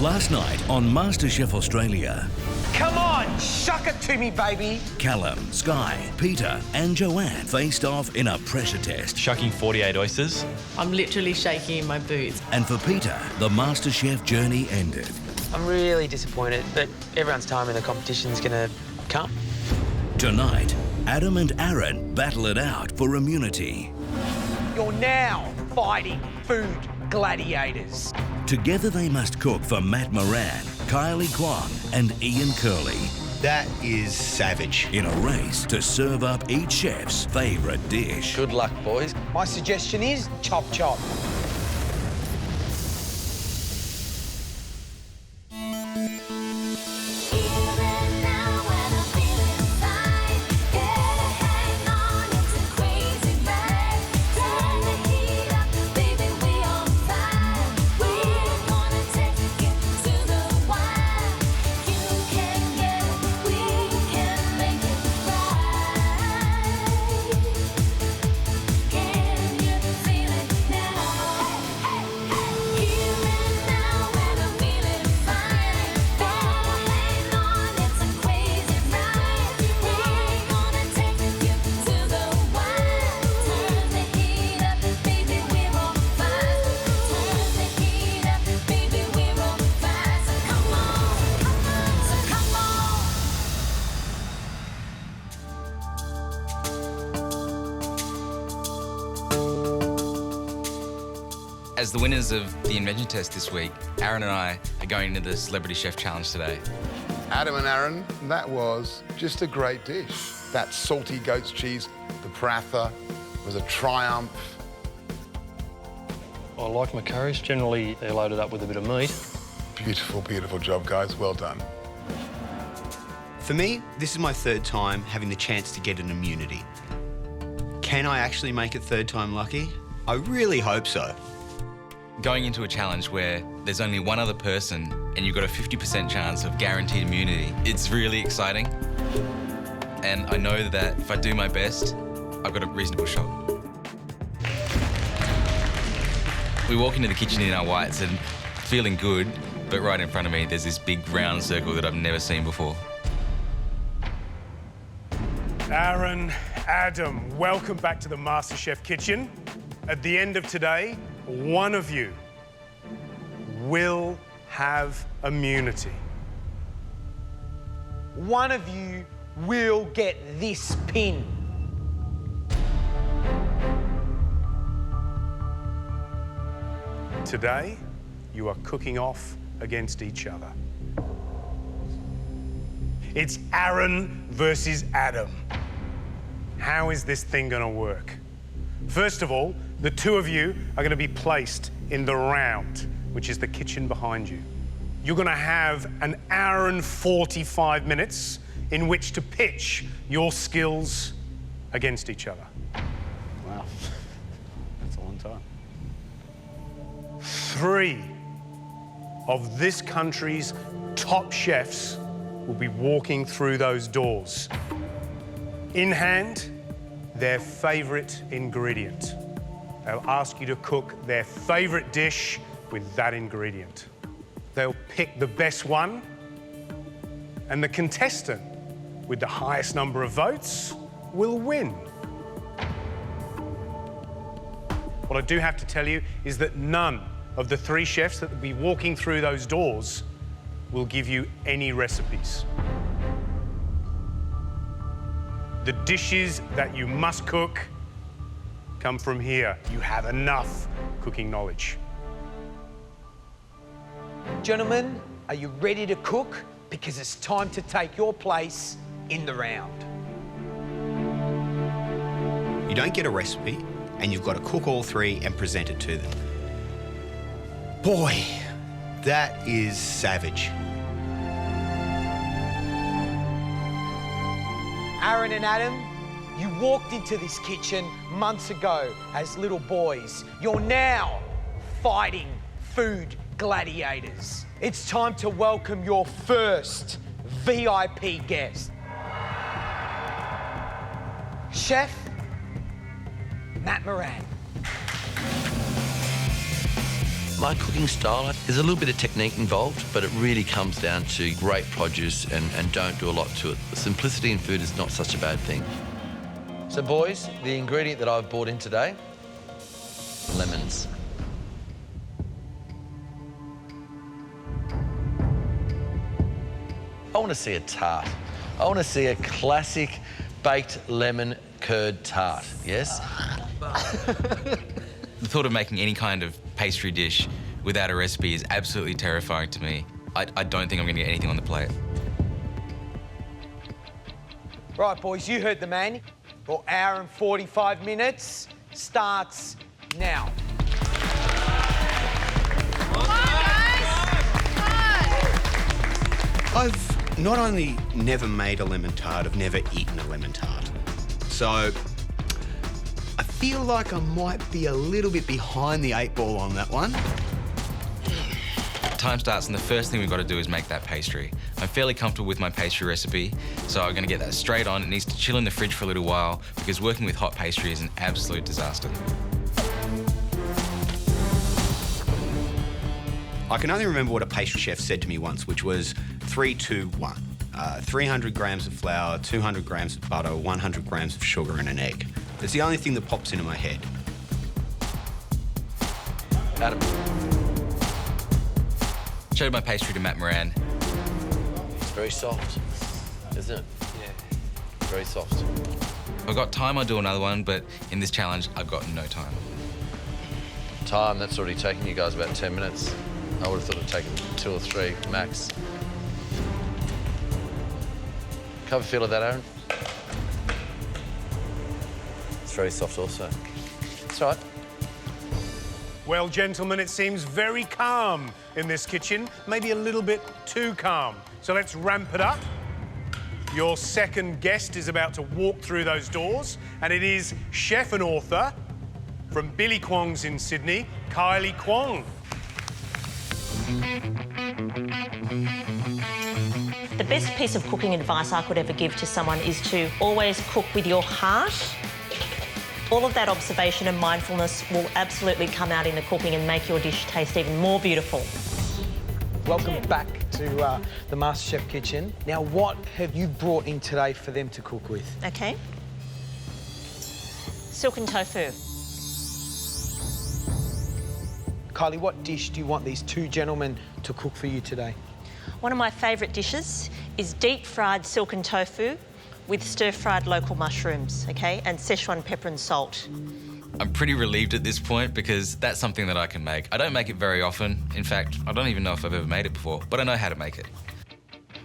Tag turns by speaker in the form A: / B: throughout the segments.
A: Last night on MasterChef Australia,
B: Come on, shuck it to me, baby.
A: Callum, Sky, Peter and Joanne faced off in a pressure test.
C: Shucking 48 oysters.
D: I'm literally shaking in my boots.
A: And for Peter, the MasterChef journey ended.
E: I'm really disappointed, but everyone's time in the competition's gonna come.
A: Tonight, Adam and Aaron battle it out for immunity.
B: You're now fighting food gladiators.
A: Together they must cook for Matt Moran, Kylie Kwong and Ian Curley
F: That is savage.
A: in a race to serve up each chef's favourite dish.
E: Good luck, boys.
B: My suggestion is chop chop.
G: As the winners of the invention test this week, Aaron and I are going into the Celebrity Chef Challenge today.
H: Adam and Aaron, that was just a great dish. That salty goat's cheese, the paratha, was a triumph.
I: I like my curries. Generally, they're loaded up with a bit of meat.
H: Beautiful, beautiful job, guys. Well done.
F: For me, this is my third time having the chance to get an immunity. Can I actually make it third time lucky? I really hope so.
G: Going into a challenge where there's only one other person and you've got a 50% chance of guaranteed immunity, it's really exciting. And I know that if I do my best, I've got a reasonable shot. We walk into the kitchen in our whites and feeling good, but right in front of me, there's this big round circle that I've never seen before.
J: Aaron, Adam, welcome back to the MasterChef kitchen. At the end of today, one of you will have immunity.
B: One of you will get this pin.
J: Today, you are cooking off against each other. It's Aaron versus Adam. How is this thing gonna work? First of all, the two of you are gonna be placed in the round, which is the kitchen behind you. You're gonna have an hour and 45 minutes in which to pitch your skills against each other.
I: Wow, that's a long time.
J: 3 of this country's top chefs will be walking through those doors. In hand, their favourite ingredient. They'll ask you to cook their favourite dish with that ingredient. They'll pick the best one, and the contestant with the highest number of votes will win. What I do have to tell you is that none of the 3 chefs that will be walking through those doors will give you any recipes. The dishes that you must cook come from here. You have enough cooking knowledge.
B: Gentlemen, are you ready to cook? Because it's time to take your place in the round.
F: You don't get a recipe, and you've got to cook all 3 and present it to them. Boy, that is savage.
B: Aaron and Adam, you walked into this kitchen months ago as little boys. You're now fighting food gladiators. It's time to welcome your first VIP guest. Chef Matt Moran.
C: My cooking style, there's a little bit of technique involved, but it really comes down to great produce and don't do a lot to it. Simplicity in food is not such a bad thing. So, boys, the ingredient that I've brought in today, lemons. I want to see a tart. I want to see a classic baked lemon curd tart, yes?
G: The thought of making any kind of pastry dish without a recipe is absolutely terrifying to me. I don't think I'm going to get anything on the plate.
B: Right, boys, you heard the man. Your hour and 45 minutes starts now.
F: I've not only never made a lemon tart, I've never eaten a lemon tart. So I feel like I might be a little bit behind the 8 ball on that one.
G: Time starts, and the first thing we've got to do is make that pastry. I'm fairly comfortable with my pastry recipe, so I'm going to get that straight on. It needs to chill in the fridge for a little while because working with hot pastry is an absolute disaster.
F: I can only remember what a pastry chef said to me once, which was 3, 2, 1. 300 grams of flour, 200 grams of butter, 100 grams of sugar and an egg. It's the only thing that pops into my head.
C: Adam.
G: Showed my pastry to Matt Moran.
C: It's very soft, isn't it? Yeah. Very soft.
G: I've got time, I'll do another one, but in this challenge, I've got no time.
C: Time, that's already taken you guys about 10 minutes. I would have thought it'd taken 2 or 3 max. Have a feel of that, Aaron? It's very soft also. It's all right.
J: Well, gentlemen, it seems very calm in this kitchen, maybe a little bit too calm. So let's ramp it up. Your second guest is about to walk through those doors, and it is chef and author from Billy Kwong's in Sydney, Kylie Kwong.
K: The best piece of cooking advice I could ever give to someone is to always cook with your heart. All of that observation and mindfulness will absolutely come out in the cooking and make your dish taste even more beautiful.
B: Welcome back to the MasterChef kitchen. Now, what have you brought in today for them to cook with?
K: Okay. Silken tofu.
B: Kylie, what dish do you want these 2 gentlemen to cook for you today?
K: One of my favourite dishes is deep-fried silken tofu with stir-fried local mushrooms, okay, and Szechuan pepper and salt.
G: I'm pretty relieved at this point because that's something that I can make. I don't make it very often. In fact, I don't even know if I've ever made it before, but I know how to make it.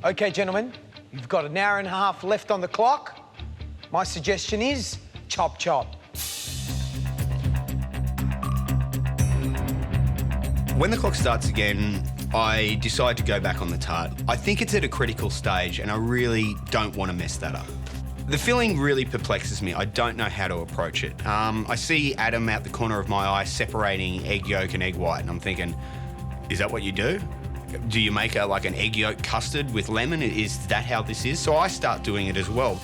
B: OK, gentlemen, you've got an hour and a half left on the clock. My suggestion is chop, chop.
F: When the clock starts again, I decide to go back on the tart. I think it's at a critical stage and I really don't want to mess that up. The filling really perplexes me. I don't know how to approach it. I see Adam out the corner of my eye separating egg yolk and egg white, and I'm thinking, is that what you do? Do you make like an egg yolk custard with lemon? Is that how this is? So I start doing it as well.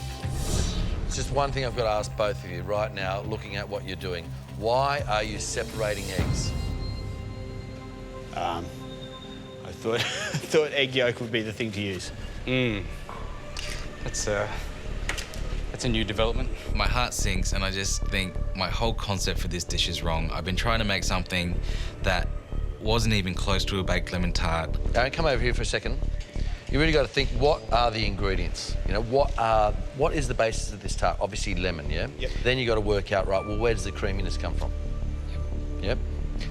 C: It's just one thing I've got to ask both of you right now, looking at what you're doing. Why are you separating eggs?
F: I thought egg yolk would be the thing to use.
I: That's a new development.
G: My heart sinks and I just think my whole concept for this dish is wrong. I've been trying to make something that wasn't even close to a baked lemon tart.
C: Aaron, come over here for a second. You really got to think, what are the ingredients? You know, what is the basis of this tart? Obviously lemon, yeah?
F: Yep.
C: Then you got to work out, right, well, where does the creaminess come from? Yep.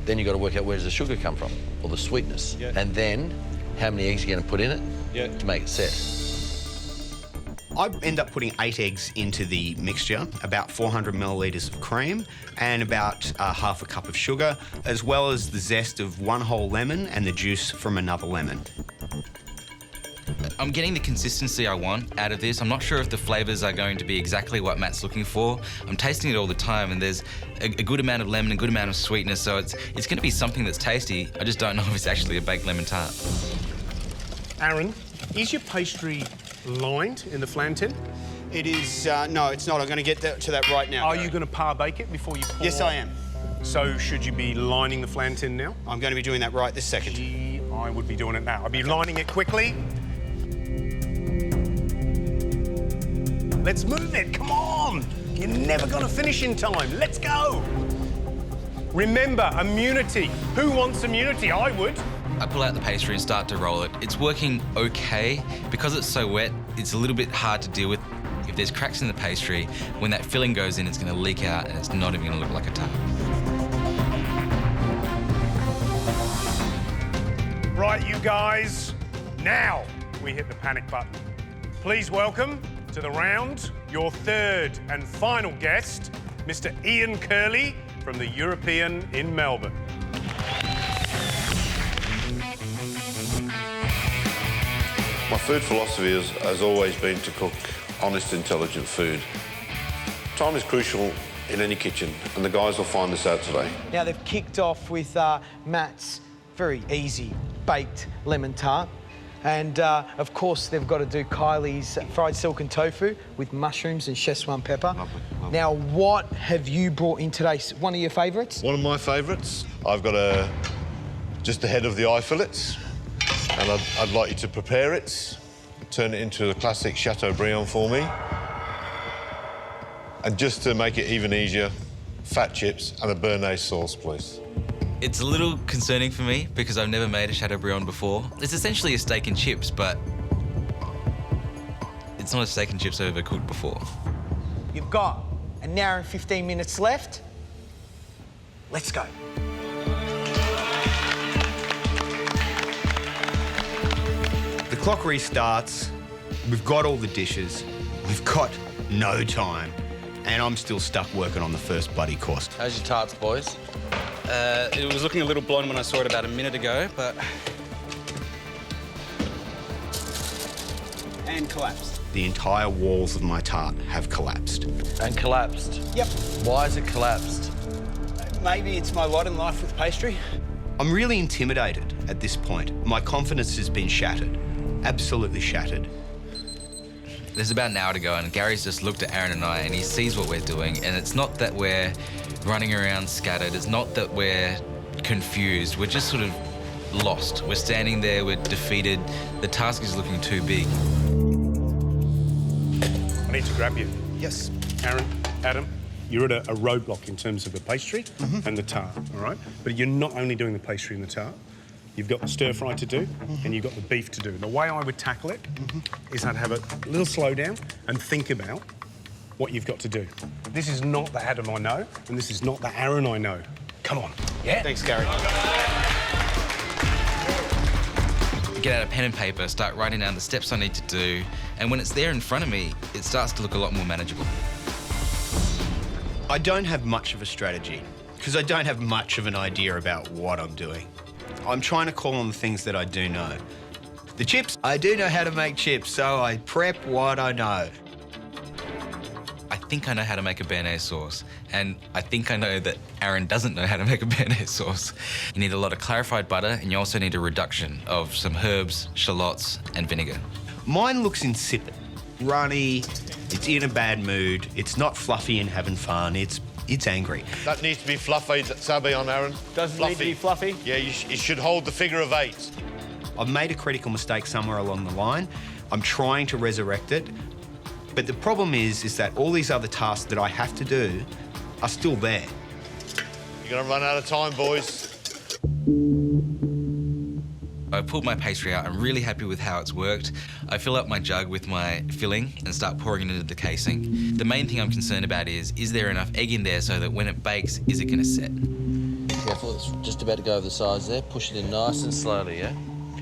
C: Then you got to work out where does the sugar come from, or the sweetness.
F: Yep.
C: And then, how many eggs are you going to put in it to make it set?
F: I end up putting 8 eggs into the mixture, about 400 millilitres of cream and about half a cup of sugar, as well as the zest of 1 whole lemon and the juice from another lemon.
G: I'm getting the consistency I want out of this. I'm not sure if the flavours are going to be exactly what Matt's looking for. I'm tasting it all the time and there's a good amount of lemon, a good amount of sweetness, so it's going to be something that's tasty. I just don't know if it's actually a baked lemon tart.
J: Aaron, is your pastry lined in the flan tin?
F: It is, no, it's not. I'm going to get to that right now.
J: Are you going to par bake it before you pour?
F: Yes, I am.
J: So should you be lining the flan tin now?
F: I'm going to be doing that right this second.
J: I would be doing it now. I'd be lining it quickly. Let's move it, come on! You're never gonna finish in time, let's go! Remember, immunity. Who wants immunity? I would.
G: I pull out the pastry and start to roll it. It's working okay. Because it's so wet, it's a little bit hard to deal with. If there's cracks in the pastry, when that filling goes in, it's gonna leak out and it's not even gonna look like a tart.
J: Right, you guys, now we hit the panic button. Please welcome to the round your third and final guest, Mr. Ian Curley from the European in Melbourne.
L: My food philosophy has always been to cook honest, intelligent food. Time is crucial in any kitchen, and the guys will find this out today.
B: Now, they've kicked off with Matt's very easy baked lemon tart. And, of course, they've got to do Kylie's fried silken tofu with mushrooms and Szechuan pepper.
L: Lovely.
B: Now, what have you brought in today? One of your favourites?
L: One of my favourites. I've got just the head of the eye fillets, and I'd like you to prepare it, turn it into a classic Chateaubriand for me. And just to make it even easier, fat chips and a béarnaise sauce, please.
G: It's a little concerning for me because I've never made a Chateaubriand before. It's essentially a steak and chips, but it's not a steak and chips I've ever cooked before.
B: You've got an hour and 15 minutes left. Let's go.
F: The clock restarts. We've got all the dishes. We've got no time. And I'm still stuck working on the first bloody course.
C: How's your tarts, boys?
I: It was looking a little blonde when I saw it about a minute ago, but... And collapsed.
F: The entire walls of my tart have collapsed.
C: And collapsed?
B: Yep.
C: Why is it collapsed?
I: Maybe it's my lot in life with pastry.
F: I'm really intimidated at this point. My confidence has been shattered. Absolutely shattered.
G: There's about an hour to go, and Gary's just looked at Aaron and I, and he sees what we're doing, and it's not that we're running around scattered, it's not that we're confused, we're just sort of lost. We're standing there, we're defeated, the task is looking too big.
J: I need to grab you.
F: Yes.
J: Aaron, Adam, you're at a roadblock in terms of the pastry and the tart, all right? But you're not only doing the pastry and the tart, you've got the stir-fry to do, and you've got the beef to do. The way I would tackle it is I'd have a little slowdown and think about what you've got to do. This is not the Adam I know, and this is not the Aaron I know. Come on. Yeah?
I: Thanks, Gary.
G: Get out a pen and paper, start writing down the steps I need to do, and when it's there in front of me, it starts to look a lot more manageable.
F: I don't have much of a strategy, because I don't have much of an idea about what I'm doing. I'm trying to call on the things that I do know. The chips, I do know how to make chips, so I prep what I know.
G: I think I know how to make a béarnaise sauce, and I think I know that Aaron doesn't know how to make a béarnaise sauce. You need a lot of clarified butter, and you also need a reduction of some herbs, shallots, and vinegar.
F: Mine looks insipid, runny, it's in a bad mood, it's not fluffy and having fun, it's angry.
L: That needs to be fluffy, Sabion, Aaron.
I: Doesn't need to be fluffy?
L: Yeah, it should hold the figure of 8.
F: I've made a critical mistake somewhere along the line. I'm trying to resurrect it. But the problem is that all these other tasks that I have to do are still there.
L: You're going to run out of time, boys.
G: I pulled my pastry out. I'm really happy with how it's worked. I fill up my jug with my filling and start pouring it into the casing. The main thing I'm concerned about is there enough egg in there so that when it bakes, is it going to set?
C: Careful, it's just about to go over the sides there. Push it in nice and slowly, yeah?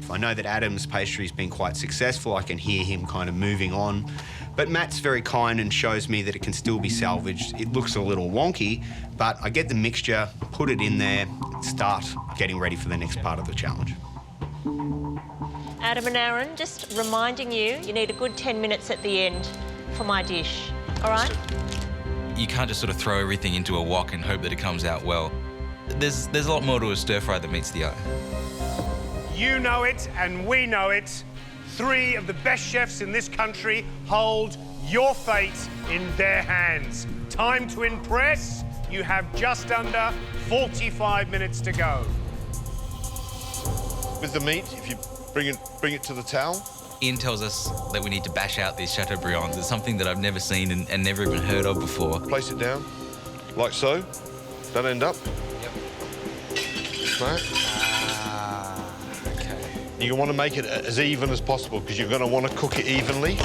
F: I know that Adam's pastry's been quite successful. I can hear him kind of moving on. But Matt's very kind and shows me that it can still be salvaged. It looks a little wonky, but I get the mixture, put it in there, start getting ready for the next part of the challenge.
K: Adam and Aaron, just reminding you, you need a good 10 minutes at the end for my dish, all right?
G: You can't just sort of throw everything into a wok and hope that it comes out well. There's a lot more to a stir-fry than meets the eye.
J: You know it, and we know it. 3 of the best chefs in this country hold your fate in their hands. Time to impress. you have just under 45 minutes to go.
L: With the meat, if you bring it to the towel.
G: Ian tells us that we need to bash out these Chateaubriands. It's something that I've never seen and never even heard of before.
L: Place it down, like so. Don't end up.
G: Yep.
L: Right.
G: Okay.
L: You want to make it as even as possible because you're going to want to cook it evenly.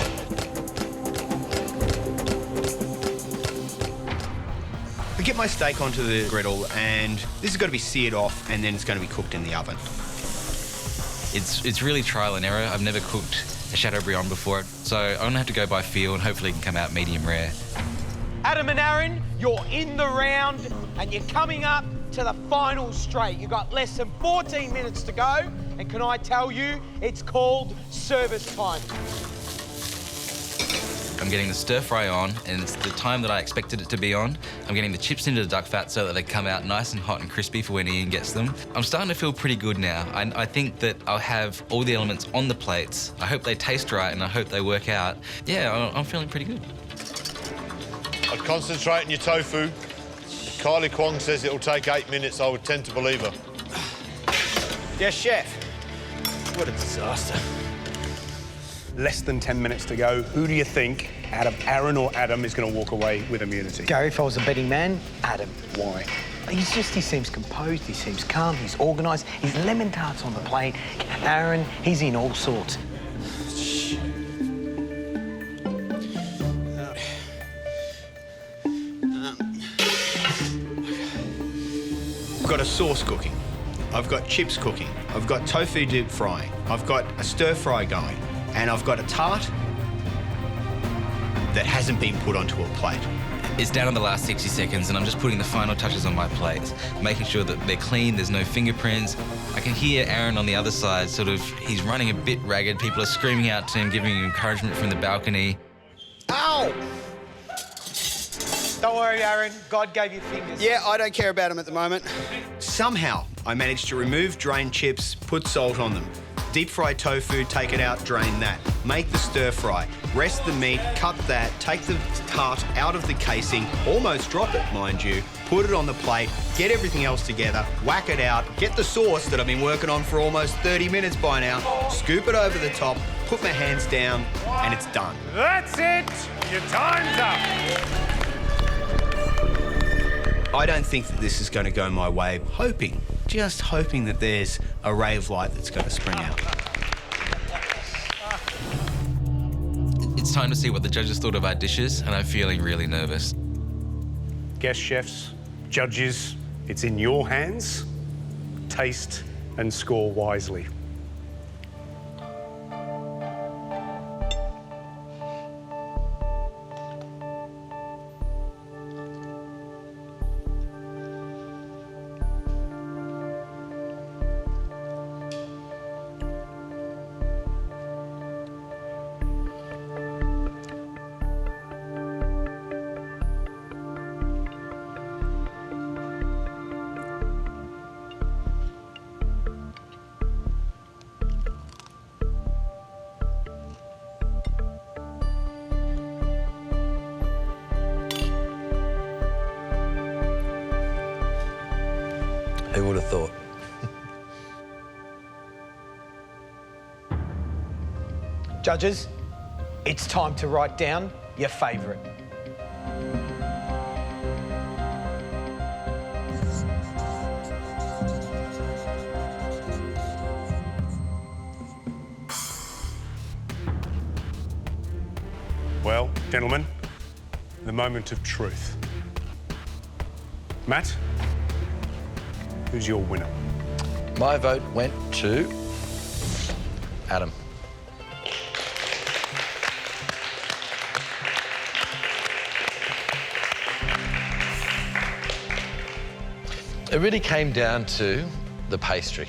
F: I get my steak onto the griddle and this has got to be seared off and then it's going to be cooked in the oven.
G: It's really trial and error. I've never cooked a Chateaubriand before, so I'm going to have to go by feel and hopefully it can come out medium rare.
B: Adam and Aaron, you're in the round and you're coming up to the final straight. You've got less than 14 minutes to go, and can I tell you, it's called service time.
G: I'm getting the stir fry on, and it's the time that I expected it to be on. I'm getting the chips into the duck fat so that they come out nice and hot and crispy for when Ian gets them. I'm starting to feel pretty good now. I think that I'll have all the elements on the plates. I hope they taste right and I hope they work out. Yeah, I'm feeling pretty good.
L: I'd concentrate on your tofu. Kylie Kwong says it'll take 8 minutes. I would tend to believe her.
B: Yes, chef. What a disaster.
J: Less than 10 minutes to go. Who do you think, out of Aaron or Adam, is going to walk away with immunity?
B: Gary, if I was a betting man, Adam.
J: Why?
B: He seems composed, he seems calm, he's organised, his lemon tarts on the plate. Aaron, he's in all sorts.
F: I've got a sauce cooking. I've got chips cooking. I've got tofu deep frying. I've got a stir fry going. And I've got a tart that hasn't been put onto a plate.
G: It's down in the last 60 seconds and I'm just putting the final touches on my plates, making sure that they're clean, there's no fingerprints. I can hear Aaron on the other side, he's running a bit ragged. People are screaming out to him, giving him encouragement from the balcony.
B: Ow! Don't worry, Aaron. God gave you fingers.
F: Yeah, I don't care about them at the moment. Somehow, I managed to remove drained chips, put salt on them. Deep fry tofu, take it out, drain that. Make the stir fry. Rest the meat, cut that, take the tart out of the casing, almost drop it, mind you, put it on the plate, get everything else together, whack it out, get the sauce that I've been working on for almost 30 minutes by now, scoop it over the top, put my hands down, and it's done.
J: That's it! Your time's up!
F: I don't think that this is going to go my way. Just hoping that there's a ray of light that's going to spring out.
G: It's time to see what the judges thought of our dishes, and I'm feeling really nervous.
J: Guest chefs, judges, it's in your hands. Taste and score wisely.
C: Who would have thought?
B: Judges, it's time to write down your favourite.
J: Well, gentlemen, the moment of truth. Matt, who's your winner?
C: My vote went to Adam. It really came down to the pastry.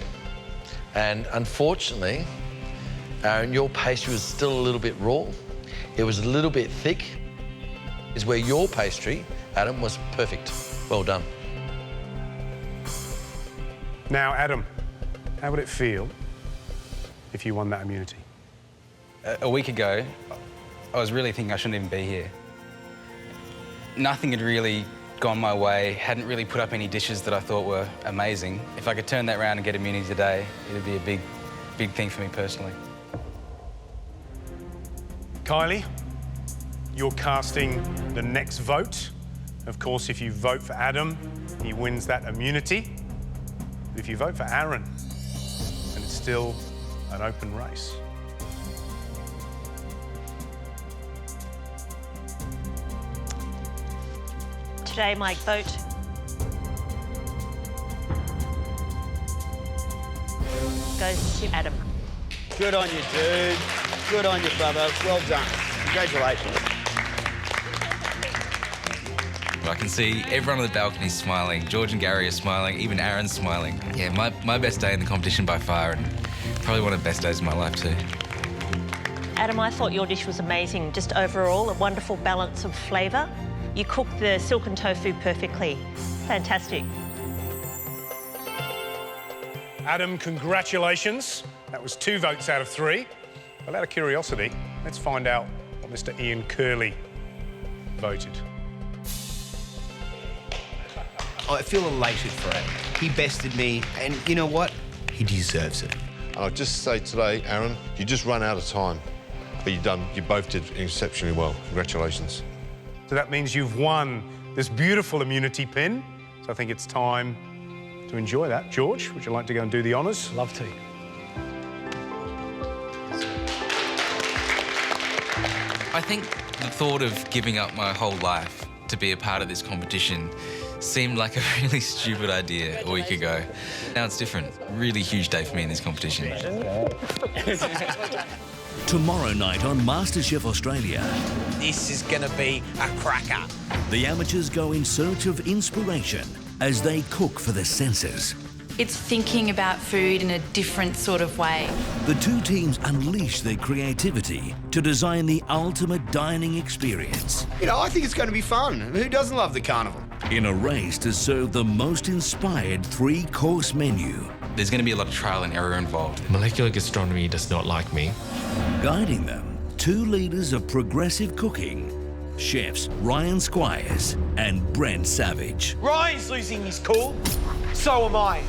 C: And unfortunately, Aaron, your pastry was still a little bit raw. It was a little bit thick. Is where your pastry, Adam, was perfect. Well done.
J: Now, Adam, how would it feel if you won that immunity?
I: A week ago, I was really thinking I shouldn't even be here. Nothing had really gone my way, hadn't really put up any dishes that I thought were amazing. If I could turn that around and get immunity today, it'd be a big thing for me personally.
J: Kylie, you're casting the next vote. Of course, if you vote for Adam, he wins that immunity. If you vote for Aaron, then it's still an open race.
K: Today, my vote goes to Adam.
M: Good on you, dude. Good on you, brother. Well done. Congratulations.
G: I can see everyone on the balcony smiling. George and Gary are smiling. Even Aaron's smiling. Yeah, my best day in the competition by far, and probably one of the best days of my life too.
K: Adam, I thought your dish was amazing. Just overall, a wonderful balance of flavour. You cooked the silken tofu perfectly. Fantastic.
J: Adam, congratulations. That was 2 votes out of 3. But out of curiosity, let's find out what Mr. Ian Curley voted.
F: I feel elated for Adam. He bested me, and you know what? He deserves it.
L: And I'll just say today, Aaron, you just run out of time. But you both did exceptionally well. Congratulations.
J: So that means you've won this beautiful immunity pin. So I think it's time to enjoy that. George, would you like to go and do the honours?
B: Love to.
G: I think the thought of giving up my whole life to be a part of this competition seemed like a really stupid idea a week ago. Now it's different. Really huge day for me in this competition.
A: Tomorrow night on MasterChef Australia.
B: This is going to be a cracker.
A: The amateurs go in search of inspiration as they cook for the senses.
N: It's thinking about food in a different sort of way.
A: The 2 teams unleash their creativity to design the ultimate dining experience.
F: You know, I think it's going to be fun. Who doesn't love the carnival?
A: In a race to serve the most inspired 3-course menu.
G: There's going to be a lot of trial and error involved.
O: Molecular gastronomy does not like me.
A: Guiding them, 2 leaders of progressive cooking, chefs Ryan Squires and Brent Savage.
B: Ryan's losing his cool. So am I.